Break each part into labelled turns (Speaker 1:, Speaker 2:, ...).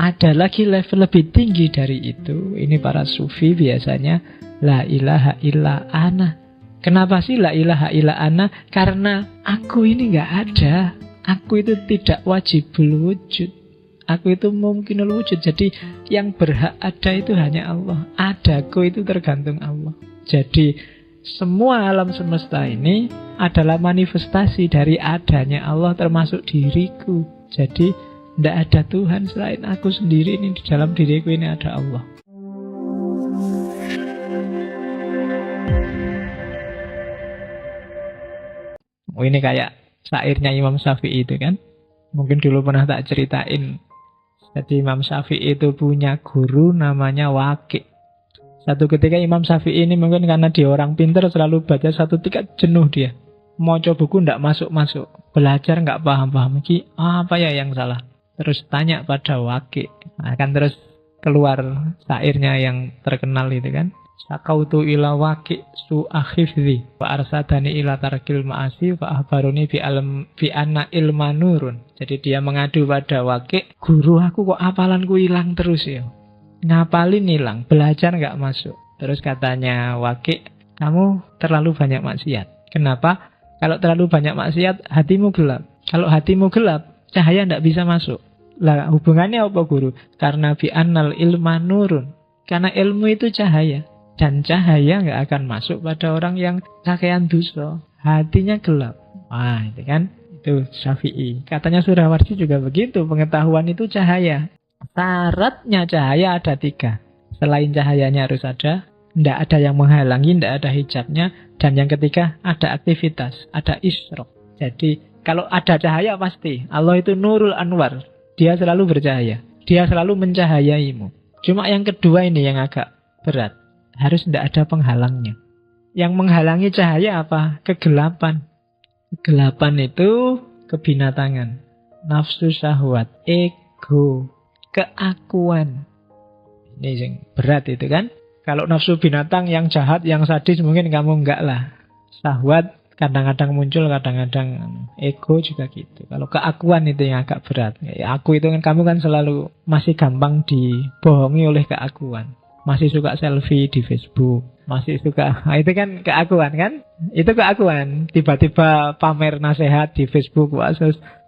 Speaker 1: Ada lagi level lebih tinggi dari itu. Ini para sufi biasanya la ilaha illa ana. Kenapa sih la ilaha illa ana? Karena aku ini gak ada. Aku itu tidak wajibul wujud. Aku itu mungkinul wujud. Jadi yang berhak ada itu hanya Allah. Adaku itu tergantung Allah. Jadi semua alam semesta ini adalah manifestasi dari adanya Allah, termasuk diriku. Jadi tidak ada Tuhan selain aku sendiri. Ini di dalam diriku ini ada Allah. Oh, ini kayak syairnya Imam Syafi'i itu kan. Mungkin dulu pernah tak ceritain. Jadi Imam Syafi'i itu punya guru namanya Waqi'. Satu ketika Imam Syafi'i ini mungkin karena dia orang pintar, selalu baca satu tingkat jenuh dia. Mau coba buku tidak masuk-masuk. Belajar nggak paham-paham. Apa ya yang salah? Terus tanya pada Waqi'. Akan terus keluar syairnya yang terkenal itu kan. Sakautu ila Waqi' su'akhifzi wa arsadani ila tarkil ma'asi wa ahbaruni fi anna ilma nurun. Jadi dia mengadu pada Waqi', guru aku kok hafalanku hilang terus ya. Ngapalin hilang, belajar nggak masuk. Terus katanya Waqi', kamu terlalu banyak maksiat. Kenapa? Kalau terlalu banyak maksiat, hatimu gelap. Kalau hatimu gelap, cahaya tidak bisa masuk. Lah hubungannya apa guru? Karena bi annal ilma nurun. Karena ilmu itu cahaya. Dan cahaya nggak akan masuk pada orang yang kakean dosa. Hatinya gelap. Wah, itu kan. Itu Syafi'i. Katanya Surawardi juga begitu. Pengetahuan itu cahaya. Syaratnya cahaya ada 3. Selain cahayanya harus ada, tidak ada yang menghalangi, tidak ada hijabnya. Dan yang ketiga, ada aktivitas, ada isyraq. Jadi kalau ada cahaya pasti. Allah itu Nurul Anwar. Dia selalu bercahaya. Dia selalu mencahayaimu. Cuma yang kedua ini yang agak berat. Harus tidak ada penghalangnya. Yang menghalangi cahaya apa? Kegelapan. Kegelapan itu kebinatangan, nafsu syahwat, ego, keakuan. Ini yang berat itu kan. Kalau nafsu binatang yang jahat, yang sadis mungkin kamu enggak lah. Syahwat kadang-kadang muncul, kadang-kadang ego juga gitu. Kalau keakuan itu yang agak berat. Ya, aku itu kan, kamu kan selalu masih gampang dibohongi oleh keakuan. Masih suka selfie di Facebook, masih suka, itu kan keakuan kan? Itu keakuan. Tiba-tiba pamer nasihat di Facebook, wah,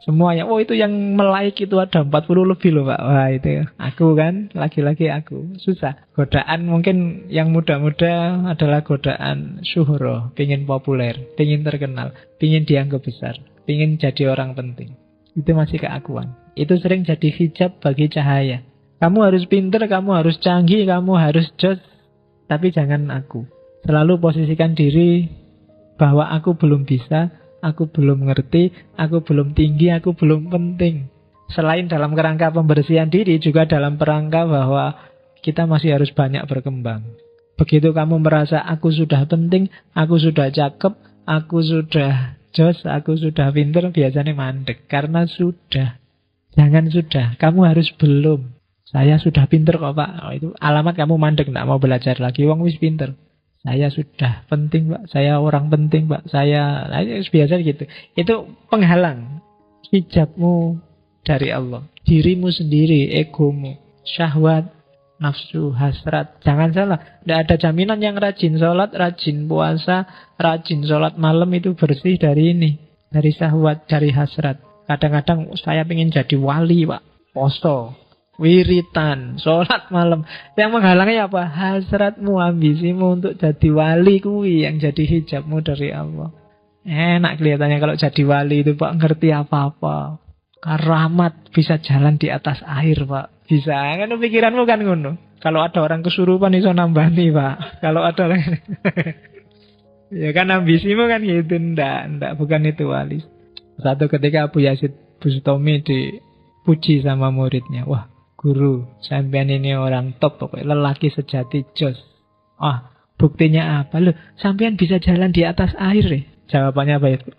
Speaker 1: semuanya, oh itu yang like itu ada 40 lebih loh Pak. Wah itu aku kan, lagi-lagi aku. Susah. Godaan mungkin yang muda-muda adalah godaan syuhroh, pingin populer, pingin terkenal, pingin dianggap besar, pingin jadi orang penting. Itu masih keakuan. Itu sering jadi hijab bagi cahaya. Kamu harus pinter, kamu harus canggih, kamu harus jos. Tapi jangan aku. Selalu posisikan diri bahwa aku belum bisa, aku belum ngerti, aku belum tinggi, aku belum penting. Selain dalam kerangka pembersihan diri, juga dalam kerangka bahwa kita masih harus banyak berkembang. Begitu kamu merasa aku sudah penting, aku sudah cakep, aku sudah jos, aku sudah pinter, biasanya mandek. Karena sudah. Jangan sudah, kamu harus belum. Saya sudah pinter kok Pak. Oh, itu alamat kamu mandek, tidak mau belajar lagi. Wong wis pinter. Saya sudah penting Pak. Saya orang penting Pak. Saya biasa gitu. Itu penghalang hijabmu dari Allah. Dirimu sendiri, egomu, syahwat, nafsu, hasrat. Jangan salah. Tidak ada jaminan yang rajin sholat, rajin puasa, rajin sholat malam itu bersih dari ini. Dari syahwat, dari hasrat. Kadang-kadang saya ingin jadi wali Pak. Poso, wiritan, sholat malam. Yang menghalangi apa? Hasratmu, ambisimu untuk jadi wali kuwi yang jadi hijabmu dari Allah. Enak kelihatannya kalau jadi wali itu Pak, ngerti apa-apa. Karamat, bisa jalan di atas air Pak. Bisa, kan pikiranmu kan ngono. Kalau ada orang kesurupan iso nambani Pak. Kalau ada orang ya kan ambisimu kan gitu. Ndak, bukan itu wali. Satu ketika Abu Yazid Bustami dipuji sama muridnya. Wah, guru, sampean ini orang top pokoknya, lelaki sejati jos. Ah, buktinya apa? Loh, sampean bisa jalan di atas air ya? Jawabannya apa itu?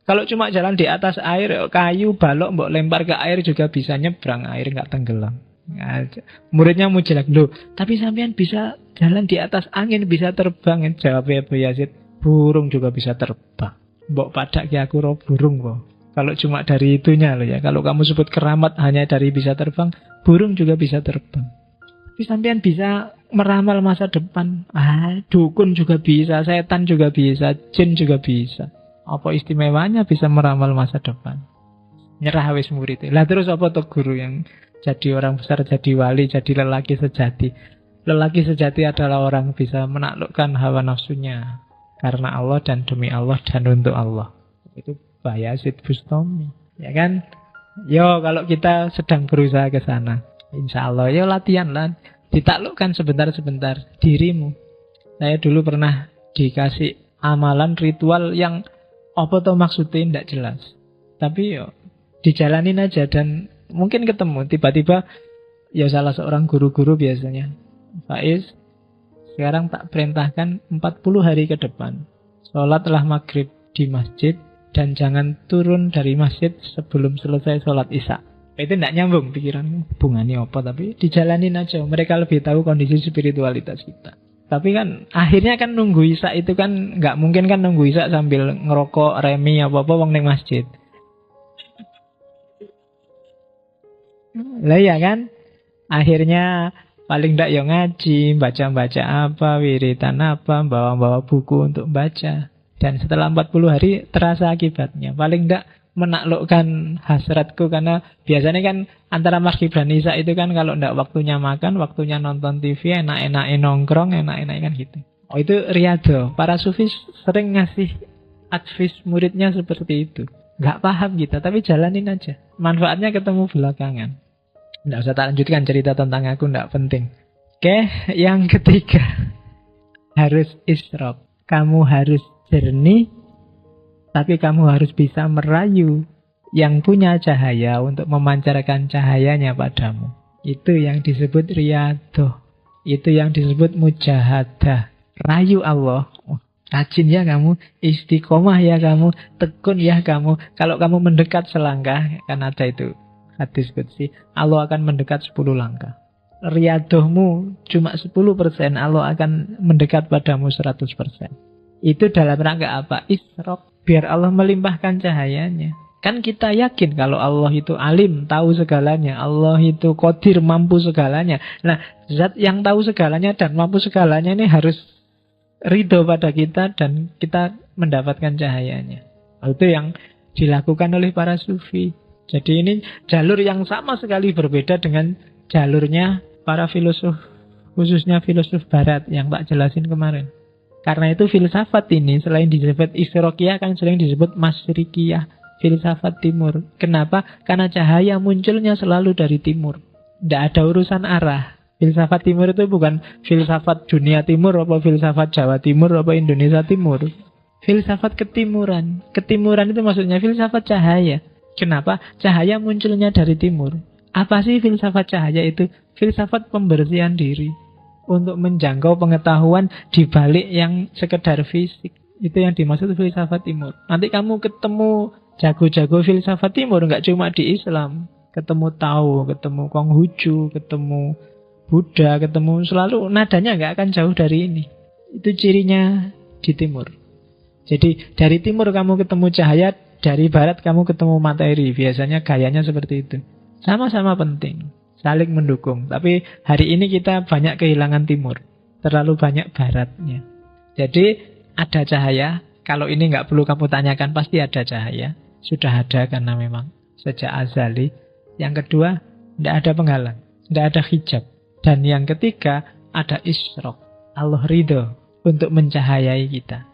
Speaker 1: Kalau cuma jalan di atas air, kayu, balok, mbok lempar ke air juga bisa nyebrang, air nggak tenggelam. Nah, muridnya muji lagi. Loh, tapi sampean bisa jalan di atas angin, bisa terbang. Jawabnya Abu Yazid, burung juga bisa terbang. Mbok padak ki aku roh burung kok. Kalau cuma dari itunya loh ya. Kalau kamu sebut keramat hanya dari bisa terbang, burung juga bisa terbang. Tapi sampean bisa meramal masa depan. Dukun juga bisa, setan juga bisa, jin juga bisa. Apa istimewanya bisa meramal masa depan? Nyerah wis murid. Lah terus apa tuh guru yang jadi orang besar, jadi wali, jadi lelaki sejati? Lelaki sejati adalah orang bisa menaklukkan hawa nafsunya karena Allah dan demi Allah dan untuk Allah. Itu Bayazid Bustami, ya kan? Yo, kalau kita sedang berusaha ke sana, insya Allah, yo latihan lah. Ditaklukkan sebentar-sebentar dirimu. Saya dulu pernah dikasih amalan ritual yang apa tuh maksudnya tidak jelas. Tapi yo dijalanin aja dan mungkin ketemu. Tiba-tiba ya salah seorang guru-guru biasanya, Faiz, sekarang tak perintahkan 40 hari ke depan sholatlah maghrib di masjid dan jangan turun dari masjid sebelum selesai sholat isya. Itu tidak nyambung pikiranmu, hubungannya apa, tapi dijalanin aja. Mereka lebih tahu kondisi spiritualitas kita. Tapi kan akhirnya kan nunggu isya itu kan nggak mungkin kan nunggu isya sambil ngerokok remi apa-apa wong ning masjid. Lah ya kan? Akhirnya paling ndak ya ngaji, baca-baca apa, wiridan apa, bawa-bawa buku untuk baca. Dan setelah 40 hari terasa akibatnya. Paling ndak menaklukkan hasratku karena biasanya kan antara maghrib dan isya itu kan kalau ndak waktunya makan, waktunya nonton TV, enak-enak nongkrong, enak-enak kan gitu. Oh itu riyadhah. Para sufis sering ngasih advice muridnya seperti itu. Nggak paham kita, tapi jalanin aja. Manfaatnya ketemu belakangan. Nggak usah tak lanjutkan cerita tentang aku, nggak penting. Oke, yang ketiga. Harus isyraq. Kamu harus jernih, tapi kamu harus bisa merayu yang punya cahaya untuk memancarkan cahayanya padamu. Itu yang disebut riyadhah. Itu yang disebut mujahadah. Rayu Allah. Rajin ya kamu, istiqomah ya kamu, tekun ya kamu. Kalau kamu mendekat selangkah, kan ada itu hadis qudsi, Allah akan mendekat 10 langkah. Riyadhahmu cuma 10%, Allah akan mendekat padamu 100%. Itu dalam rangka apa? Isyraq, biar Allah melimpahkan cahayanya. Kan kita yakin kalau Allah itu alim, tahu segalanya. Allah itu qadir, mampu segalanya. Nah, zat yang tahu segalanya dan mampu segalanya ini harus ridho pada kita dan kita mendapatkan cahayanya. Itu yang dilakukan oleh para sufi. Jadi ini jalur yang sama sekali berbeda dengan jalurnya para filosof, khususnya filosof barat yang tak jelasin kemarin. Karena itu filsafat ini selain disebut isyraqiyah kan sering disebut masyriqiyah, filsafat timur. Kenapa? Karena cahaya munculnya selalu dari timur. Tidak ada urusan arah. Filsafat timur itu bukan filsafat dunia timur, apa filsafat Jawa timur, apa Indonesia timur. Filsafat ketimuran. Ketimuran itu maksudnya filsafat cahaya. Kenapa? Cahaya munculnya dari timur. Apa sih filsafat cahaya itu? Filsafat pembersihan diri untuk menjangkau pengetahuan di balik yang sekedar fisik. Itu yang dimaksud filsafat timur. Nanti kamu ketemu jago-jago filsafat timur, nggak cuma di Islam. Ketemu Tao, ketemu Konghucu, ketemu Buddha, ketemu selalu nadanya nggak akan jauh dari ini. Itu cirinya di timur. Jadi dari timur kamu ketemu cahaya, dari barat kamu ketemu materi. Biasanya gayanya seperti itu. Sama-sama penting, saling mendukung. Tapi hari ini kita banyak kehilangan timur, terlalu banyak baratnya. Jadi ada cahaya. Kalau ini nggak perlu kamu tanyakan, pasti ada cahaya. Sudah ada karena memang sejak azali. Yang kedua, tidak ada penghalang, tidak ada hijab. Dan yang ketiga, ada isyraq. Allah ridho untuk mencahayai kita.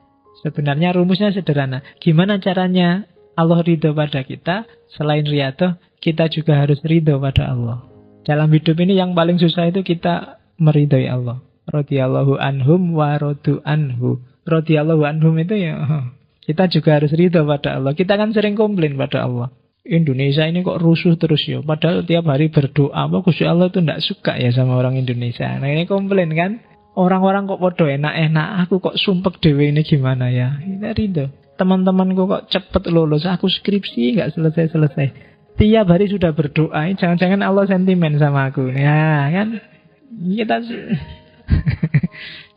Speaker 1: Sebenarnya rumusnya sederhana. Gimana caranya Allah ridho pada kita? Selain riyadhah, kita juga harus ridho pada Allah. Dalam hidup ini yang paling susah itu kita meridhoi Allah. Radhiyallahu anhum wa radu anhu. Radhiyallahu anhum itu ya kita juga harus ridho pada Allah. Kita kan sering komplain pada Allah. Indonesia ini kok rusuh terus ya. Padahal tiap hari berdoa, Gusti Allah itu tidak suka ya sama orang Indonesia. Nah ini komplain kan. Orang-orang kok podo enak-enak, aku kok sumpek dewe ini gimana ya. Ini ridho. Teman-temanku kok cepet lulus, aku skripsi nggak selesai-selesai. Tiap hari sudah berdoa, jangan-jangan Allah sentimen sama aku. Ya kan,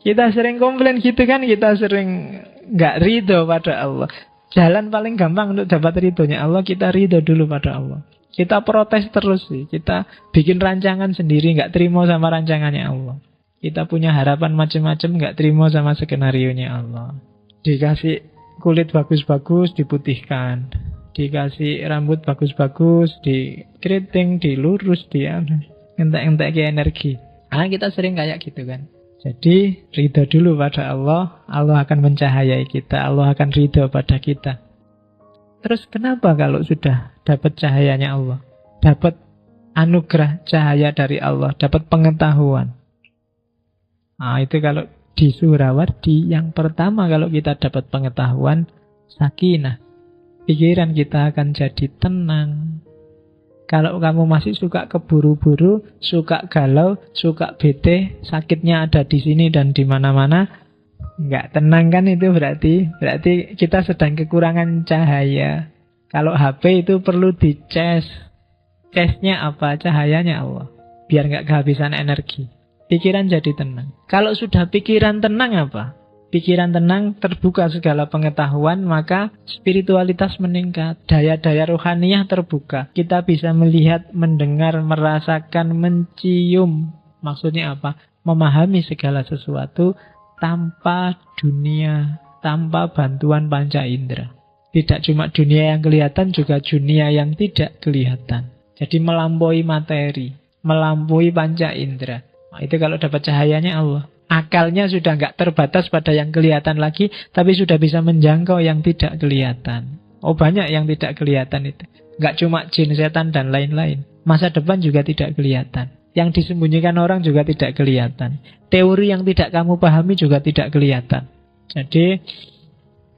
Speaker 1: kita sering komplain gitu kan, kita sering nggak ridho pada Allah. Jalan paling gampang untuk dapat ridhonya Allah, kita ridho dulu pada Allah. Kita protes terus sih. Kita bikin rancangan sendiri, nggak terima sama rancangannya Allah. Kita punya harapan macam-macam, nggak terima sama skenarionya Allah. Dikasih kulit bagus-bagus, diputihkan. Dikasih rambut bagus-bagus, dikeriting, dilurus, entek-entek energi. Kita sering kayak gitu kan. Jadi ridho dulu pada Allah, Allah akan mencahayai kita, Allah akan ridho pada kita. Terus kenapa kalau sudah dapat cahayanya Allah, dapat anugerah cahaya dari Allah, dapat pengetahuan? Itu kalau di Suhrawardi, yang pertama kalau kita dapat pengetahuan, sakinah. Pikiran kita akan jadi tenang. Kalau kamu masih suka keburu-buru, suka galau, suka bete, sakitnya ada di sini dan di mana-mana, nggak tenang kan itu berarti kita sedang kekurangan cahaya. Kalau HP itu perlu dicas. Casnya apa? Cahayanya Allah. Biar nggak kehabisan energi. Pikiran jadi tenang. Kalau sudah pikiran tenang apa? Pikiran tenang, terbuka segala pengetahuan, maka spiritualitas meningkat. Daya-daya rohaniyah terbuka. Kita bisa melihat, mendengar, merasakan, mencium. Maksudnya apa? Memahami segala sesuatu tanpa dunia, tanpa bantuan panca indera. Tidak cuma dunia yang kelihatan, juga dunia yang tidak kelihatan. Jadi melampaui materi, melampaui panca indera. Itu kalau dapat cahayanya Allah. Akalnya sudah nggak terbatas pada yang kelihatan lagi, tapi sudah bisa menjangkau yang tidak kelihatan. Banyak yang tidak kelihatan itu. Nggak cuma jin, setan, dan lain-lain. Masa depan juga tidak kelihatan. Yang disembunyikan orang juga tidak kelihatan. Teori yang tidak kamu pahami juga tidak kelihatan. Jadi,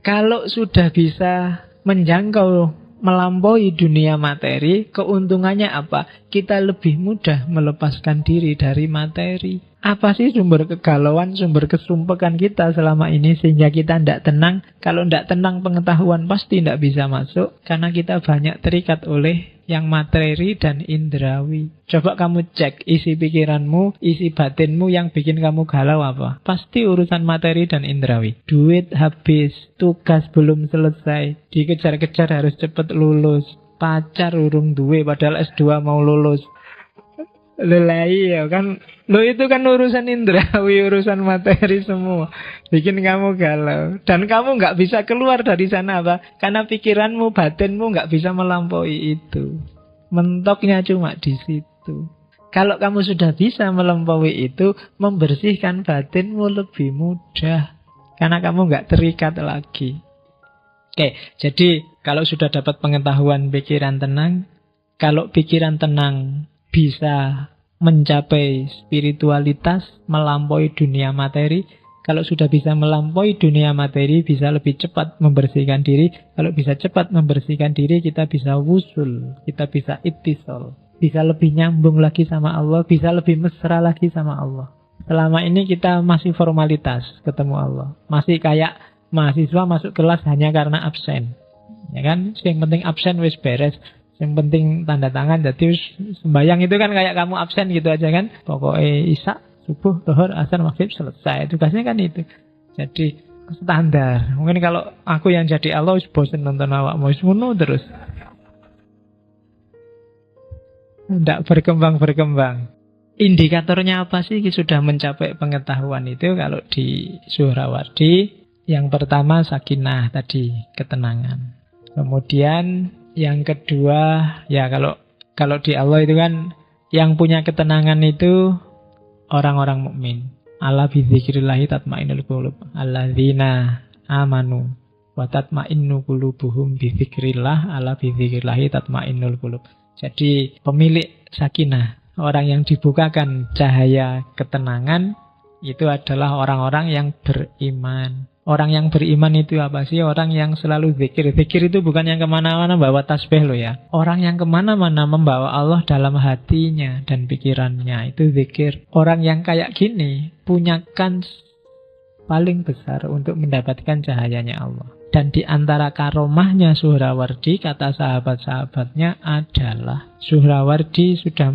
Speaker 1: kalau sudah bisa menjangkau, melampaui dunia materi, keuntungannya apa? Kita lebih mudah melepaskan diri dari materi. Apa sih sumber kegalauan, sumber kesumpekan kita selama ini sehingga kita tidak tenang? Kalau tidak tenang, pengetahuan pasti tidak bisa masuk karena kita banyak terikat oleh yang materi dan indrawi. Coba kamu cek isi pikiranmu, isi batinmu yang bikin kamu galau apa? Pasti urusan materi dan indrawi. Duit habis, tugas belum selesai, dikejar-kejar harus cepat lulus, pacar urung duwe padahal S2 mau lulus. Lelai ya kan. Itu kan urusan indrawi, urusan materi semua. Bikin kamu galau. Dan kamu nggak bisa keluar dari sana apa? Karena pikiranmu, batinmu nggak bisa melampaui itu. Mentoknya cuma di situ. Kalau kamu sudah bisa melampaui itu, membersihkan batinmu lebih mudah. Karena kamu nggak terikat lagi. Oke, jadi kalau sudah dapat pengetahuan, pikiran tenang. Kalau pikiran tenang bisa mencapai spiritualitas, melampaui dunia materi. Kalau sudah bisa melampaui dunia materi, bisa lebih cepat membersihkan diri. Kalau bisa cepat membersihkan diri, kita bisa wusul, kita bisa ittisal, bisa lebih nyambung lagi sama Allah, bisa lebih mesra lagi sama Allah. Selama ini kita masih formalitas ketemu Allah, masih kayak mahasiswa masuk kelas hanya karena absen, ya kan? Yang penting absen wis beres. Yang penting tanda tangan. Jadi sembahyang itu kan kayak kamu absen gitu aja kan. Pokoknya isya, subuh, zuhur, asar, maghrib selesai. Tugasnya kan itu. Jadi standar. Mungkin kalau aku yang jadi Allah bosen nonton awakmu ngono terus. Tidak berkembang. Indikatornya apa sih sudah mencapai pengetahuan itu? Kalau di Suhrawardi, yang pertama sakinah tadi, ketenangan. Kemudian yang kedua, ya kalau di Allah itu kan yang punya ketenangan itu orang-orang mukmin. Ala bidzikrillahi tatmainnul qulub. Alladzina amanu wa tatmainnu qulubuhum bidzikrillah. Ala bidzikrillahi tatmainnul qulub. Jadi pemilik sakinah, orang yang dibukakan cahaya ketenangan, itu adalah orang-orang yang beriman. Orang yang beriman itu apa sih? Orang yang selalu zikir. Zikir itu bukan yang kemana-mana bawa tasbih loh ya. Orang yang kemana-mana membawa Allah dalam hatinya dan pikirannya. Itu zikir. Orang yang kayak gini punya kans paling besar untuk mendapatkan cahayanya Allah. Dan di antara karomahnya Suhrawardi, kata sahabat-sahabatnya adalah Suhrawardi sudah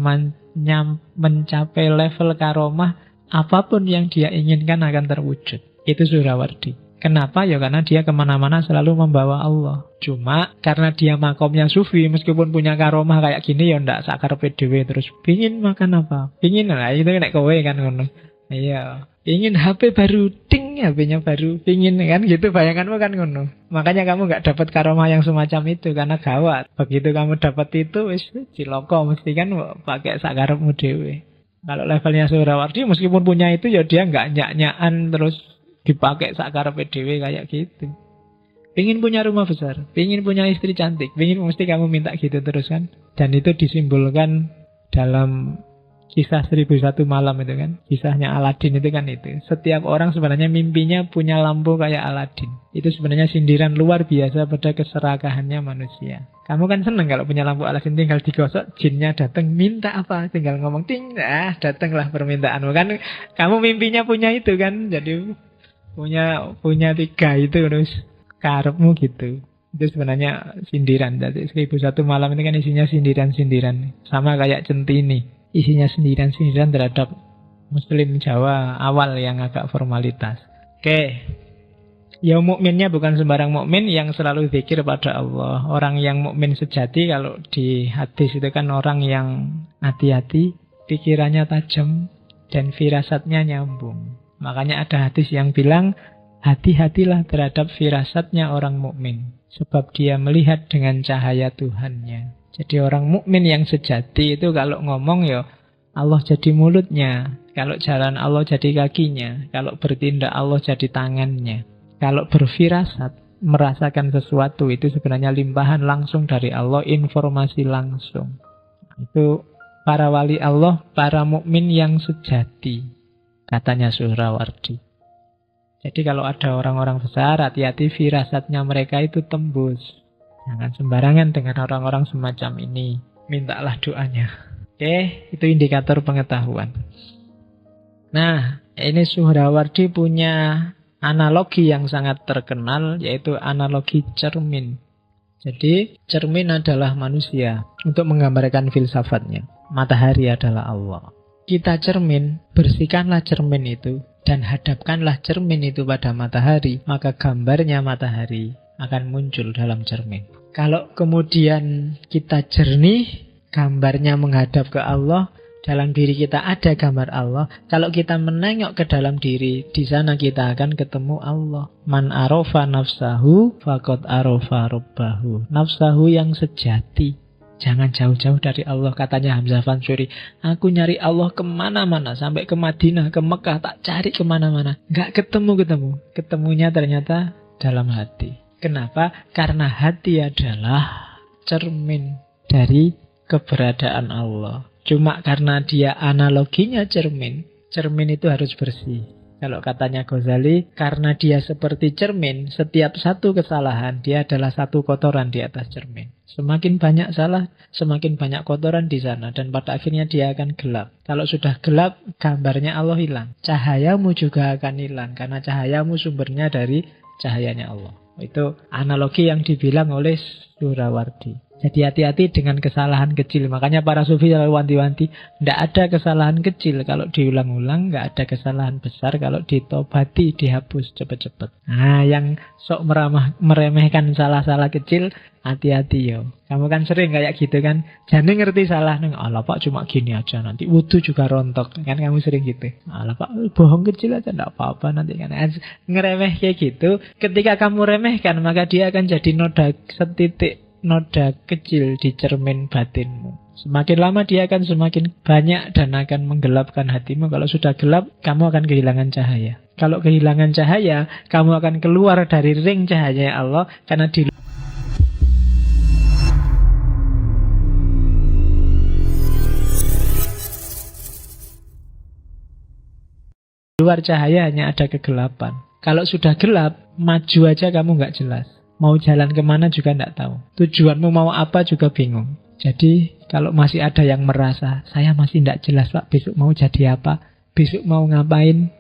Speaker 1: mencapai level karomah, apapun yang dia inginkan akan terwujud. Itu Suhrawardi. Kenapa? Ya karena dia kemana-mana selalu membawa Allah. Cuma karena dia makomnya sufi, meskipun punya karomah kayak gini, ya ndak sakar PDW terus. Pingin makan apa? Pingin lah, itu nek kowe kan ngono. Iya. Ingin HP baru, ting, HP-nya baru. Pingin kan gitu, bayanganmu kan ngono. Makanya kamu nggak dapat karomah yang semacam itu, karena gawat. Begitu kamu dapat itu, wis ciloko, mesti kan pakai sakarepmu dhewe. Kalau levelnya Suhrawardi, meskipun punya itu, ya dia nggak nyak-nyakan terus dipakai sakarepe dhewe kayak gitu. Pingin punya rumah besar, pingin punya istri cantik, pingin mesti kamu minta gitu terus kan. Dan itu disimbolkan dalam kisah 1001 malam itu kan. Kisahnya Aladin itu kan itu. Setiap orang sebenarnya mimpinya punya lampu kayak Aladin. Itu sebenarnya sindiran luar biasa pada keserakahannya manusia. Kamu kan seneng kalau punya lampu Aladin, tinggal digosok, jinnya datang, minta apa? Tinggal ngomong, ting, datanglah permintaanmu kan. Kamu mimpinya punya itu kan. Jadi punya 3 itu terus karepmu gitu. Itu sebenarnya sindiran. Jadi 1001 malam ini kan isinya sindiran-sindiran. Sama kayak Centini, isinya sindiran-sindiran terhadap Muslim Jawa awal yang agak formalitas. Oke. Ya mukminnya bukan sembarang mukmin yang selalu zikir pada Allah. Orang yang mukmin sejati kalau di hadis itu kan orang yang hati-hati, pikirannya tajam, dan firasatnya nyambung. Makanya ada hadis yang bilang, hati-hatilah terhadap firasatnya orang mukmin, sebab dia melihat dengan cahaya Tuhannya. Jadi orang mukmin yang sejati itu kalau ngomong ya Allah jadi mulutnya, kalau jalan Allah jadi kakinya, kalau bertindak Allah jadi tangannya. Kalau berfirasat, merasakan sesuatu, itu sebenarnya limpahan langsung dari Allah, informasi langsung. Itu para wali Allah, para mukmin yang sejati, katanya Suhrawardi. Jadi kalau ada orang-orang besar, hati-hati firasatnya mereka itu tembus. Jangan sembarangan dengan orang-orang semacam ini. Mintalah doanya. Oke, itu indikator pengetahuan. Nah, ini Suhrawardi punya analogi yang sangat terkenal, yaitu analogi cermin. Jadi, cermin adalah manusia untuk menggambarkan filsafatnya. Matahari adalah Allah. Kita cermin, bersihkanlah cermin itu dan hadapkanlah cermin itu pada matahari, maka gambarnya matahari akan muncul dalam cermin. Kalau kemudian kita jernih, gambarnya menghadap ke Allah, dalam diri kita ada gambar Allah. Kalau kita menengok ke dalam diri, di sana kita akan ketemu Allah. Man arofa nafsahu faqad arofa rabbahu. Nafsahu yang sejati. Jangan jauh-jauh dari Allah, katanya Hamzah Fansuri. Aku nyari Allah kemana-mana, sampai ke Madinah, ke Mekah, tak cari kemana-mana. Gak ketemu-ketemu. Ketemunya ternyata dalam hati. Kenapa? Karena hati adalah cermin dari keberadaan Allah. Cuma karena dia analoginya cermin, cermin itu harus bersih. Kalau katanya Ghazali, karena dia seperti cermin, setiap satu kesalahan, dia adalah satu kotoran di atas cermin. Semakin banyak salah, semakin banyak kotoran di sana. Dan pada akhirnya dia akan gelap. Kalau sudah gelap, gambarnya Allah hilang. Cahayamu juga akan hilang, karena cahayamu sumbernya dari cahayanya Allah. Itu analogi yang dibilang oleh Suhrawardi. Jadi hati-hati dengan kesalahan kecil. Makanya para sufi selalu wanti-wanti, tidak ada kesalahan kecil kalau diulang-ulang, tidak ada kesalahan besar kalau ditobati, dihapus cepat-cepat. Nah, yang sok meremehkan salah-salah kecil, hati-hati yo. Kamu kan sering kayak gitu kan, jangan ngerti salah, alah pak cuma gini aja, nanti wudu juga rontok. Kan kamu sering gitu, alah pak bohong kecil aja tidak apa-apa nanti kan. Ngeremeh kayak gitu, ketika kamu remehkan, maka dia akan jadi noda kecil di cermin batinmu. Semakin lama dia akan semakin banyak dan akan menggelapkan hatimu. Kalau sudah gelap, kamu akan kehilangan cahaya. Kalau kehilangan cahaya, kamu akan keluar dari ring cahaya Allah, karena di luar cahaya hanya ada kegelapan. Kalau sudah gelap, maju aja kamu nggak jelas. Mau jalan kemana juga tidak tahu. Tujuanmu mau apa juga bingung. Jadi kalau masih ada yang merasa, saya masih tidak jelas pak, besok mau jadi apa, besok mau ngapain,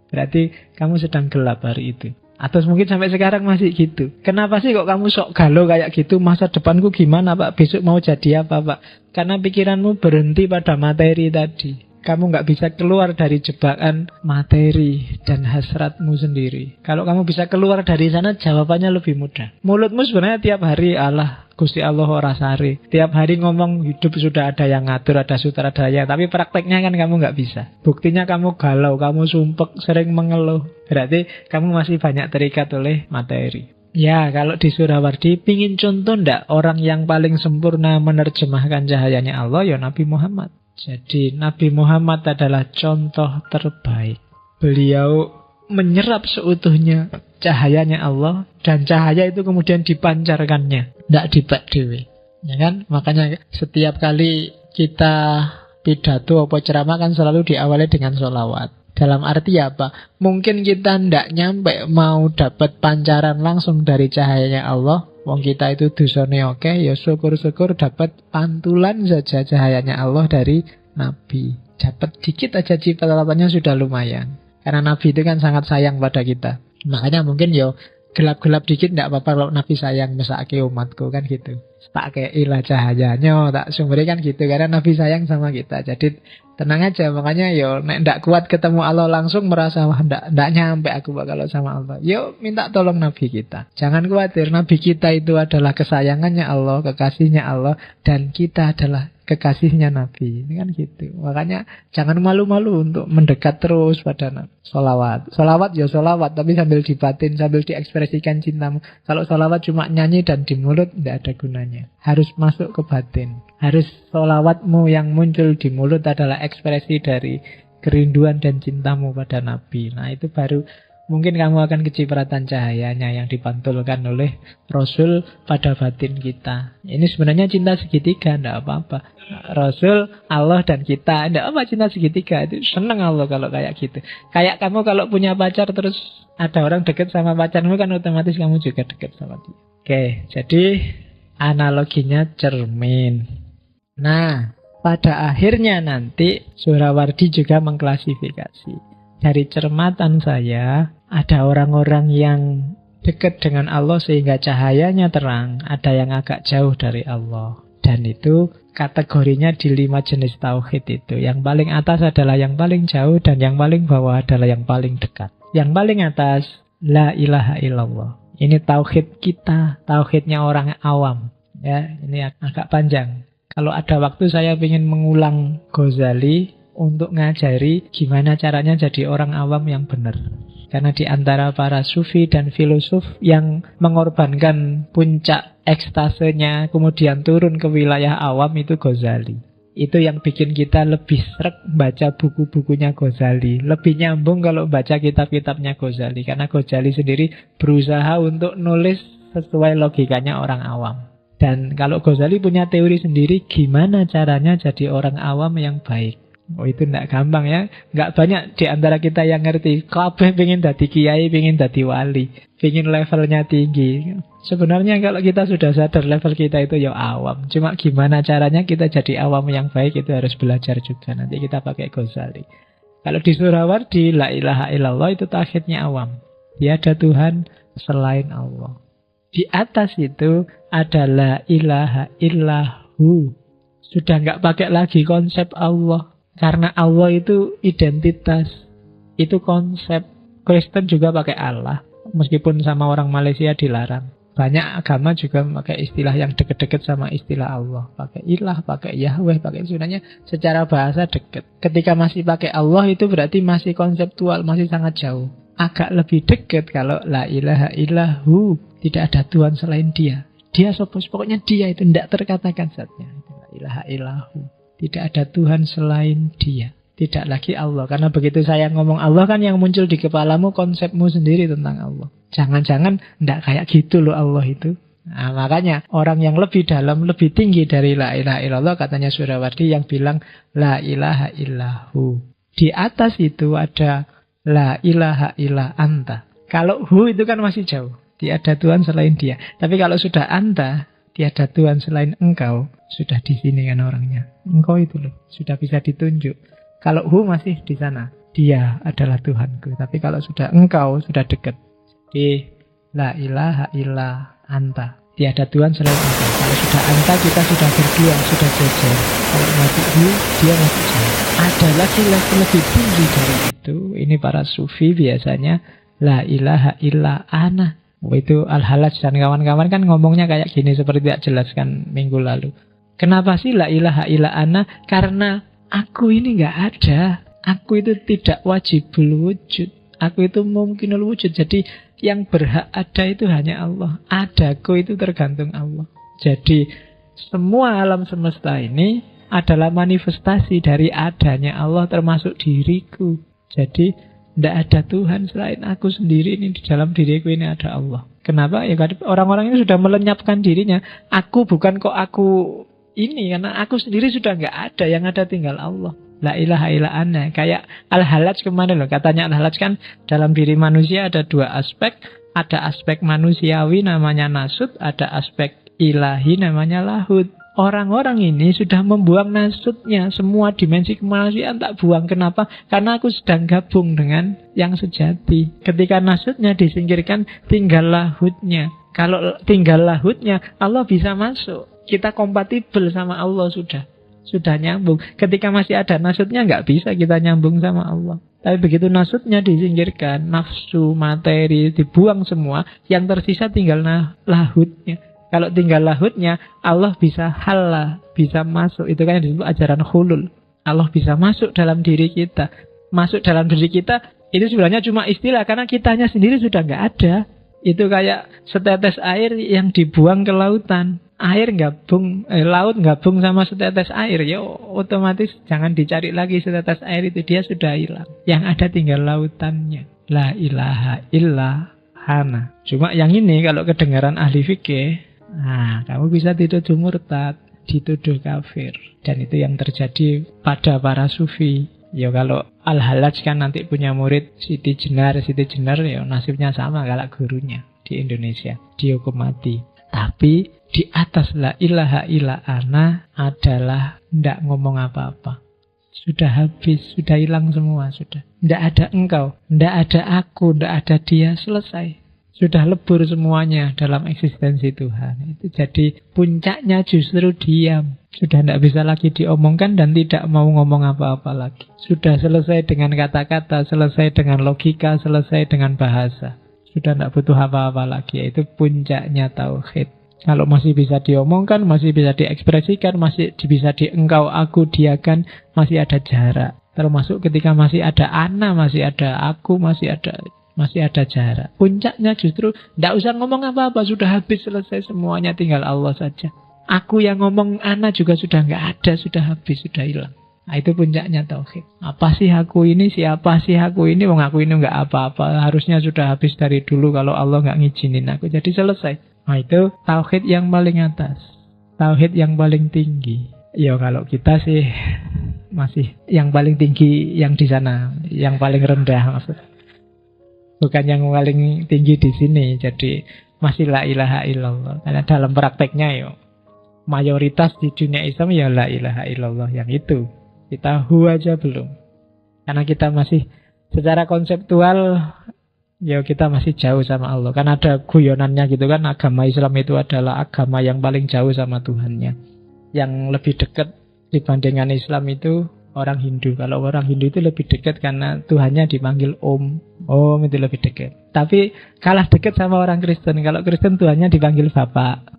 Speaker 1: berarti kamu sedang gelap hari itu. Atau mungkin sampai sekarang masih gitu. Kenapa sih kok kamu sok galau kayak gitu, masa depanku gimana pak, besok mau jadi apa pak. Karena pikiranmu berhenti pada materi tadi. kamu nggak bisa keluar dari jebakan materi dan hasratmu sendiri. Kalau kamu bisa keluar dari sana, jawabannya lebih mudah. Mulutmu sebenarnya tiap hari, Allah, Gusti Allah ora sare. Tiap hari ngomong hidup sudah ada yang ngatur, ada sutradara. Tapi prakteknya kan kamu nggak bisa. Buktinya kamu galau, kamu sumpek, sering mengeluh. Berarti kamu masih banyak terikat oleh materi. Ya, kalau di Surawardi pingin contoh ndak orang yang paling sempurna menerjemahkan cahayanya Allah, ya Nabi Muhammad. Jadi Nabi Muhammad adalah contoh terbaik. Beliau menyerap seutuhnya cahayanya Allah, dan cahaya itu kemudian dipancarkannya, tidak dibak dewe. Ya kan? Makanya setiap kali kita pidato atau ceramah kan selalu diawali dengan sholawat. Dalam arti apa? Mungkin kita tidak nyampe mau dapat pancaran langsung dari cahayanya Allah. Wong kita itu dosane oke, ya syukur-syukur dapat pantulan saja cahayanya Allah dari Nabi. Dapat dikit aja ciptatannya sudah lumayan. Karena Nabi itu kan sangat sayang pada kita. Makanya mungkin ya gelap-gelap dikit tidak apa-apa kalau Nabi sayang mesake umatku kan gitu. Tak keilah cahayanya, tak sumber kan gitu. Karena Nabi sayang sama kita. Jadi tenang aja, makanya yo nek ndak kuat ketemu Allah langsung merasa wah ndak nyampe aku kalau sama Allah. Yo minta tolong Nabi kita. Jangan khawatir, Nabi kita itu adalah kesayangannya Allah, kekasihnya Allah, dan kita adalah kekasihnya Nabi. Ini kan gitu. Makanya jangan malu-malu untuk mendekat terus pada Nabi. Sholawat. Sholawat ya sholawat, tapi sambil dibatin, sambil diekspresikan cintamu. Kalau sholawat cuma nyanyi dan di mulut, tidak ada gunanya. Harus masuk ke batin. Harus sholawatmu yang muncul di mulut adalah ekspresi dari kerinduan dan cintamu pada Nabi. Nah itu baru mungkin kamu akan kecipratan cahayanya yang dipantulkan oleh Rasul pada batin kita. Ini sebenarnya cinta segitiga, tidak apa-apa. Rasul, Allah, dan kita. Tidak apa cinta segitiga. Itu senang Allah kalau kayak gitu. Kayak kamu kalau punya pacar terus ada orang dekat sama pacarmu kan otomatis kamu juga dekat sama dia. Oke, jadi analoginya cermin. Nah, pada akhirnya nanti Surawardi juga mengklasifikasi. Dari cermatan saya, ada orang-orang yang dekat dengan Allah sehingga cahayanya terang, ada yang agak jauh dari Allah. Dan itu kategorinya di 5 jenis tauhid itu. Yang paling atas adalah yang paling jauh, dan yang paling bawah adalah yang paling dekat. Yang paling atas, la ilaha illallah. Ini tauhid kita, tauhidnya orang awam. Ya, ini agak panjang. Kalau ada waktu saya ingin mengulang Ghazali untuk ngajari gimana caranya jadi orang awam yang benar. Karena di antara para sufi dan filosof yang mengorbankan puncak ekstasenya kemudian turun ke wilayah awam itu Ghazali. Itu yang bikin kita lebih sreg baca buku-bukunya Ghazali. Lebih nyambung kalau baca kitab-kitabnya Ghazali. Karena Ghazali sendiri berusaha untuk nulis sesuai logikanya orang awam. Dan kalau Ghazali punya teori sendiri gimana caranya jadi orang awam yang baik. Oh itu tidak gampang ya. Nggak banyak di antara kita yang ngerti. Kabeh pengen dadi kiai, pengen dadi wali, pengen levelnya tinggi. Sebenarnya kalau kita sudah sadar level kita itu ya awam. Cuma gimana caranya kita jadi awam yang baik itu harus belajar juga. Nanti kita pakai Ghazali. Kalau di Surawardi, la ilaha illallah itu tauhidnya awam. Tiada Tuhan selain Allah. Di atas itu adalah ilaha illahu. Sudah nggak pakai lagi konsep Allah. Karena Allah itu identitas. Itu konsep. Kristen juga pakai Allah. Meskipun sama orang Malaysia dilarang. Banyak agama juga pakai istilah yang deket-deket sama istilah Allah. Pakai ilah, pakai Yahweh, pakai sebenarnya secara bahasa deket. Ketika masih pakai Allah itu berarti masih konseptual, masih sangat jauh. Agak lebih dekat kalau la ilaha illahu. Tidak ada Tuhan selain dia. Dia pokoknya dia itu tidak terkatakan zatnya. La ilaha illahu. Tidak ada Tuhan selain dia. Tidak lagi Allah. Karena begitu saya ngomong Allah kan yang muncul di kepalamu konsepmu sendiri tentang Allah. Jangan-jangan tidak kayak gitu loh Allah itu. Nah, makanya orang yang lebih dalam, lebih tinggi dari la ilaha illallah katanya Surawardi yang bilang la ilaha illahu. Di atas itu ada la ilaha illa anta. Kalau hu itu kan masih jauh. Tiada Tuhan selain dia. Tapi kalau sudah anta, tiada Tuhan selain engkau, sudah di sini kan orangnya. Engkau itu loh, sudah bisa ditunjuk. Kalau hu masih di sana, dia adalah Tuhanku. Tapi kalau sudah engkau, sudah dekat. Di la ilaha illa anta. Tiada Tuhan selain Engkau. Kalau sudah anta, kita sudah berdua, sudah jajar. Kalau masih dia masih jauh. Ada lagi level lebih tinggi dari itu. Ini para sufi biasanya la ilaha illa ana. Itu Al-Halaj dan kawan-kawan kan ngomongnya kayak gini, seperti tak jelaskan minggu lalu. Kenapa sih la ilaha illa ana? Karena aku ini gak ada. Aku itu tidak wajibul wujud. Aku itu mungkinul wujud. Jadi yang berhak ada itu hanya Allah. Adaku itu tergantung Allah. Jadi semua alam semesta ini adalah manifestasi dari adanya Allah, termasuk diriku. Jadi tidak ada Tuhan selain aku sendiri. Ini di dalam diriku ini ada Allah. Kenapa? Ya orang-orang ini sudah melenyapkan dirinya. Aku bukan kok aku ini, karena aku sendiri sudah nggak ada. Yang ada tinggal Allah. La ilaha illa ana. Kayak Al-Halaj kemarin loh. Katanya Al-Halaj kan dalam diri manusia ada dua aspek. Ada aspek manusiawi namanya nasut. Ada aspek ilahi namanya lahut. Orang-orang ini sudah membuang nasutnya. Semua dimensi kemanusiaan tak buang. Kenapa? Karena aku sedang gabung dengan yang sejati. Ketika nasutnya disingkirkan, tinggal lahutnya. Kalau tinggal lahutnya, Allah bisa masuk. Kita kompatibel sama Allah sudah nyambung. Ketika masih ada nasutnya, nggak bisa kita nyambung sama Allah. Tapi begitu nasutnya disingkirkan, nafsu, materi dibuang semua, yang tersisa tinggal lahutnya. Kalau tinggal lahutnya, Allah bisa halah, bisa masuk. Itu kan yang disebut ajaran hulul. Allah bisa masuk dalam diri kita. Masuk dalam diri kita itu sebenarnya cuma istilah, karena kitanya sendiri sudah nggak ada. Itu kayak setetes air yang dibuang ke lautan. Laut gabung sama setetes air, ya otomatis jangan dicari lagi setetes air itu, dia sudah hilang. Yang ada tinggal lautannya. La ilaha illa hana. Cuma yang ini kalau kedengaran ahli fikih, kamu bisa dituduh murtad, dituduh kafir. Dan itu yang terjadi pada para sufi. Ya kalau Al-Halaj kan nanti punya murid Siti Jenar ya nasibnya sama kayak gurunya di Indonesia, dihukum mati. Tapi di atas la ilaha illa ana adalah ndak ngomong apa-apa. Sudah habis, sudah hilang semua, sudah. Ndak ada engkau, ndak ada aku, ndak ada dia, selesai. Sudah lebur semuanya dalam eksistensi Tuhan. Itu jadi puncaknya justru diam. Sudah tidak bisa lagi diomongkan dan tidak mau ngomong apa-apa lagi. Sudah selesai dengan kata-kata, selesai dengan logika, selesai dengan bahasa. Sudah tidak butuh apa-apa lagi. Itu puncaknya tauhid. Kalau masih bisa diomongkan, masih bisa diekspresikan, masih bisa engkau, aku, diakan, masih ada jarak. Termasuk ketika masih ada ana, masih ada aku, masih ada jarak. Puncaknya justru tidak usah ngomong apa-apa, sudah habis, selesai semuanya, tinggal Allah saja. Aku yang ngomong ana juga sudah nggak ada, sudah habis, sudah hilang. Nah, itu puncaknya tauhid. Apa sih aku ini? Siapa sih aku ini? Wong aku ini nggak apa-apa. Harusnya sudah habis dari dulu kalau Allah nggak ngizinin aku. Jadi selesai. Nah, itu tauhid yang paling atas. Tauhid yang paling tinggi. Ya kalau kita sih masih yang paling tinggi yang di sana, yang paling rendah maksud. Bukan yang paling tinggi di sini. Jadi masih la ilaha illallah. Karena dalam prakteknya ya mayoritas di dunia Islam ya la ilaha illallah yang itu. Kita aja belum. Karena kita masih secara konseptual ya kita masih jauh sama Allah. Kan ada guyonannya gitu kan, agama Islam itu adalah agama yang paling jauh sama Tuhannya. Yang lebih dekat dibandingkan Islam itu orang Hindu. Kalau orang Hindu itu lebih dekat karena Tuhannya dipanggil Om. Om itu lebih dekat. Tapi kalah dekat sama orang Kristen. Kalau Kristen Tuhannya dipanggil Bapak.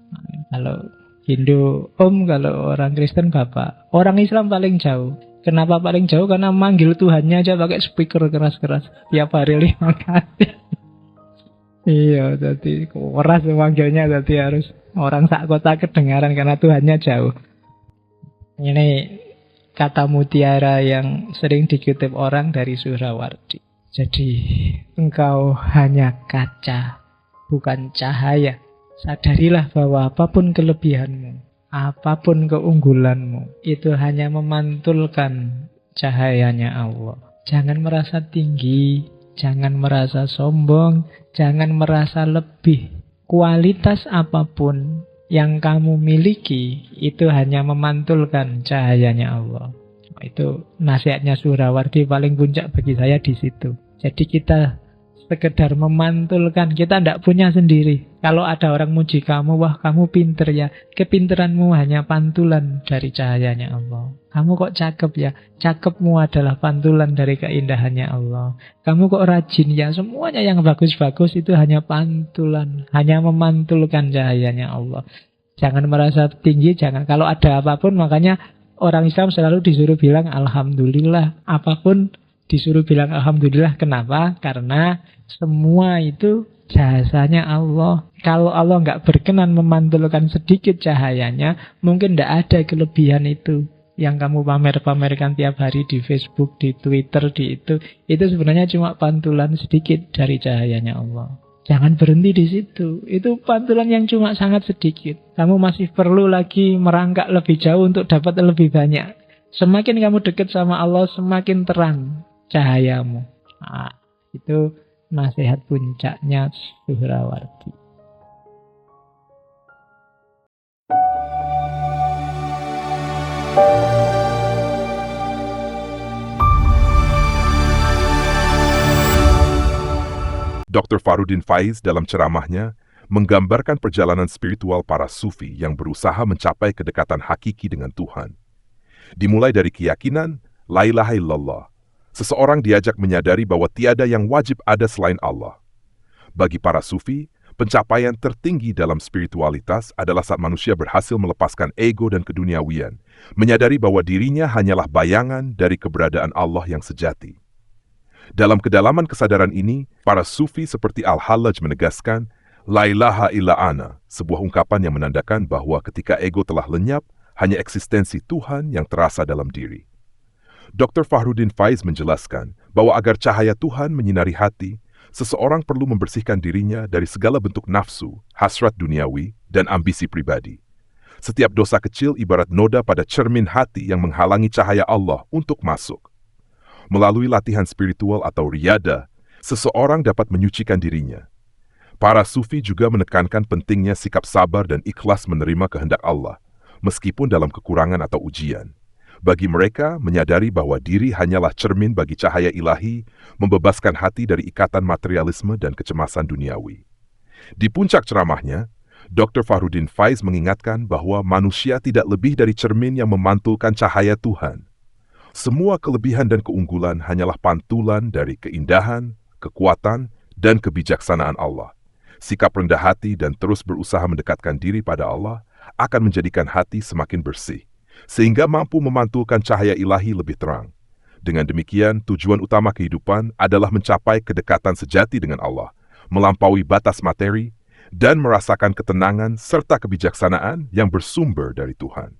Speaker 1: Kalau Hindu Om, kalau orang Kristen Bapak. Orang Islam paling jauh. Kenapa paling jauh? Karena manggil Tuhannya aja pakai speaker keras-keras tiap hari 5 kali. Iya, jadi keras manggilnya, jadi harus orang sak kota kedengaran karena Tuhannya jauh. Ini kata mutiara yang sering dikutip orang dari Suhrawardi. Jadi engkau hanya kaca, bukan cahaya. Sadarilah bahwa apapun kelebihanmu, apapun keunggulanmu, itu hanya memantulkan cahayanya Allah. Jangan merasa tinggi, jangan merasa sombong, jangan merasa lebih. Kualitas apapun yang kamu miliki, itu hanya memantulkan cahayanya Allah. Itu nasihatnya Suhrawardi paling puncak bagi saya di situ. Jadi kita sekedar memantulkan. Kita tidak punya sendiri. Kalau ada orang muji kamu, wah kamu pinter ya. Kepinteranmu hanya pantulan dari cahayanya Allah. Kamu kok cakep ya. Cakepmu adalah pantulan dari keindahannya Allah. Kamu kok rajin ya. Semuanya yang bagus-bagus itu hanya pantulan. Hanya memantulkan cahayanya Allah. Jangan merasa tinggi, jangan. Kalau ada apapun, makanya orang Islam selalu disuruh bilang Alhamdulillah. Apapun disuruh bilang Alhamdulillah. Kenapa? Karena semua itu jasanya Allah. Kalau Allah nggak berkenan memantulkan sedikit cahayanya, mungkin nggak ada kelebihan itu yang kamu pamer-pamerkan tiap hari di Facebook, di Twitter, di itu sebenarnya cuma pantulan sedikit dari cahayanya Allah. Jangan berhenti di situ. Itu pantulan yang cuma sangat sedikit. Kamu masih perlu lagi merangkak lebih jauh untuk dapat lebih banyak. Semakin kamu dekat sama Allah, semakin terang cahayamu. Nah, itu nasihat puncaknya Suhrawardi.
Speaker 2: Dr. Farudin Faiz dalam ceramahnya menggambarkan perjalanan spiritual para sufi yang berusaha mencapai kedekatan hakiki dengan Tuhan. Dimulai dari keyakinan, la ilaha illallah. Seseorang diajak menyadari bahwa tiada yang wajib ada selain Allah. Bagi para sufi, pencapaian tertinggi dalam spiritualitas adalah saat manusia berhasil melepaskan ego dan keduniawian, menyadari bahwa dirinya hanyalah bayangan dari keberadaan Allah yang sejati. Dalam kedalaman kesadaran ini, para sufi seperti Al-Hallaj menegaskan, La ilaha illa ana, sebuah ungkapan yang menandakan bahwa ketika ego telah lenyap, hanya eksistensi Tuhan yang terasa dalam diri. Dr. Farudin Faiz menjelaskan bahwa agar cahaya Tuhan menyinari hati, seseorang perlu membersihkan dirinya dari segala bentuk nafsu, hasrat duniawi, dan ambisi pribadi. Setiap dosa kecil ibarat noda pada cermin hati yang menghalangi cahaya Allah untuk masuk. Melalui latihan spiritual atau riyada, seseorang dapat menyucikan dirinya. Para sufi juga menekankan pentingnya sikap sabar dan ikhlas menerima kehendak Allah, meskipun dalam kekurangan atau ujian. Bagi mereka, menyadari bahwa diri hanyalah cermin bagi cahaya ilahi, membebaskan hati dari ikatan materialisme dan kecemasan duniawi. Di puncak ceramahnya, Dr. Farudin Faiz mengingatkan bahwa manusia tidak lebih dari cermin yang memantulkan cahaya Tuhan. Semua kelebihan dan keunggulan hanyalah pantulan dari keindahan, kekuatan, dan kebijaksanaan Allah. Sikap rendah hati dan terus berusaha mendekatkan diri pada Allah akan menjadikan hati semakin bersih, sehingga mampu memantulkan cahaya ilahi lebih terang. Dengan demikian, tujuan utama kehidupan adalah mencapai kedekatan sejati dengan Allah, melampaui batas materi, dan merasakan ketenangan serta kebijaksanaan yang bersumber dari Tuhan.